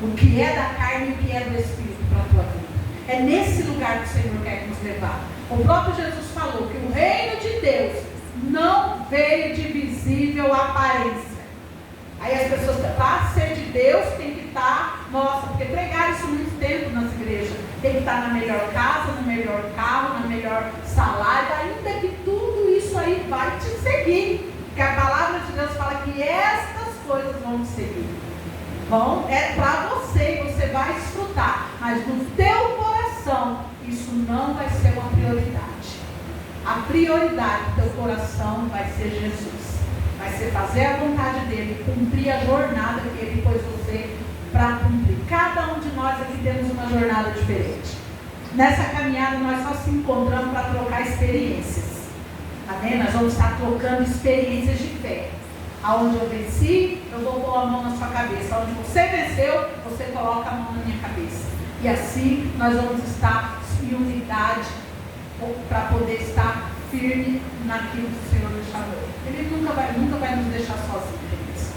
O que é da carne e o que é do Espírito para a tua vida. É nesse lugar que o Senhor quer nos levar. O próprio Jesus falou que o reino de Deus não veio de visível aparência. Aí as pessoas, para ser de Deus, tem que estar, nossa, porque pregaram isso muito tempo nas igrejas, tem que estar na melhor casa, no melhor carro, no melhor salário, ainda que tudo isso aí vai te seguir, porque a palavra de Deus fala que estas coisas vão te seguir. Bom, é para você, e você vai desfrutar, mas no teu coração, isso não vai ser uma prioridade. A prioridade do teu coração vai ser Jesus. Vai ser fazer a vontade dele, cumprir a jornada que ele pôs você para cumprir. Cada um de nós aqui temos uma jornada diferente. Nessa caminhada nós só se encontramos para trocar experiências. Amém? Nós vamos estar trocando experiências de fé. Aonde eu venci, eu vou pôr a mão na sua cabeça. Onde você venceu, você coloca a mão na minha cabeça. E assim nós vamos estar em unidade para poder estar firme naquilo que o Senhor nos chamou. Ele nunca vai nos deixar sozinhos, queridos.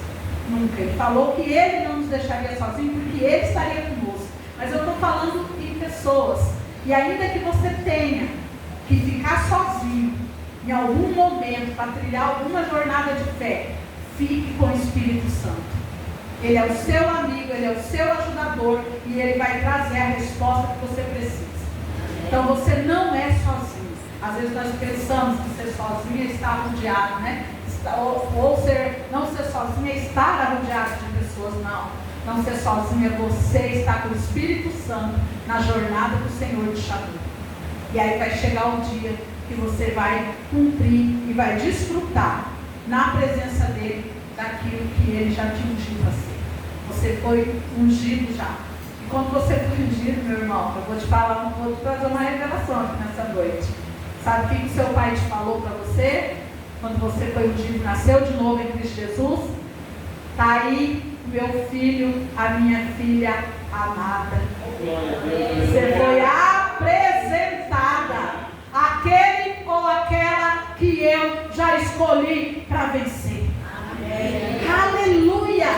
Nunca. Ele falou que Ele não nos deixaria sozinhos porque Ele estaria conosco. Mas eu estou falando em pessoas. E ainda que você tenha que ficar sozinho em algum momento para trilhar alguma jornada de fé, fique com o Espírito Santo. Ele é o seu amigo, Ele é o seu ajudador e Ele vai trazer a resposta que você precisa. Então você não é sozinho. Às vezes nós pensamos que ser sozinho é estar rodeado, né? Não ser sozinho é estar rodeado de pessoas, não. Não ser sozinho é você estar com o Espírito Santo na jornada que o Senhor te chamou. E aí vai chegar o dia que você vai cumprir e vai desfrutar na presença dele daquilo que ele já te ungiu para ser. Você foi ungido já. E quando você foi ungido, meu irmão, eu vou te falar, vou te trazer uma revelação aqui nessa noite. Sabe o que o seu pai te falou para você? Quando você foi ungido, nasceu de novo em Cristo Jesus? Está aí, meu filho, a minha filha amada. Você foi apresentada àquele ou aquela que eu já escolhi para vencer. Amém. Aleluia!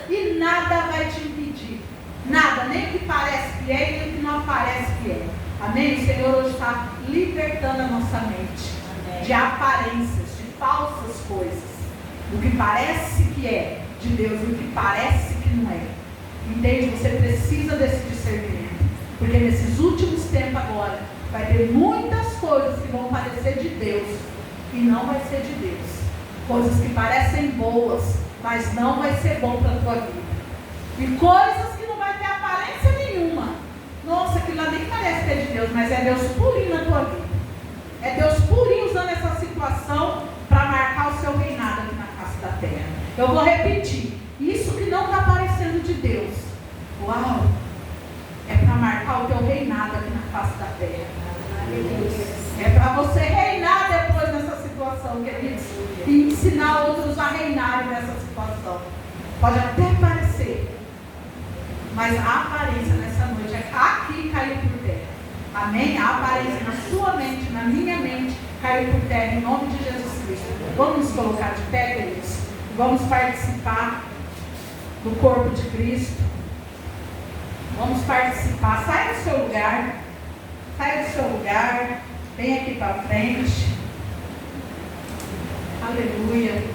E nada vai te impedir. Nada, nem o que parece que é e nem o que não parece que é. Amém? O Senhor hoje está libertando a nossa mente. Amém. De aparências, de falsas coisas. O que parece que é de Deus e o que parece que não é. Entende? Você precisa desse discernimento. Porque nesses últimos tempos agora, vai ter muitas coisas que vão parecer de Deus e não vai ser de Deus. Coisas que parecem boas, mas não vai ser bom para a tua vida. E coisas que não vai ter aparência nenhuma. Nossa, aquilo lá nem parece que é de Deus, mas é Deus purinho na tua vida. É Deus purinho usando essa situação para marcar o seu reinado aqui na face da terra. Eu vou repetir. Isso que não está parecendo de Deus. Uau! É para marcar o teu reinado aqui na face da terra. É para você reinar depois dessa situação, queridos. E ensinar outros a reinarem nessa situação. Pode até parecer, mas a aparência nessa noite é aqui caiu por terra. Amém? A aparência na sua mente, na minha mente, caiu por terra em nome de Jesus Cristo. Vamos nos colocar de pé, queridos. Vamos participar do corpo de Cristo. Vamos participar. Sai do seu lugar. Saia do seu lugar, vem aqui para frente. Aleluia.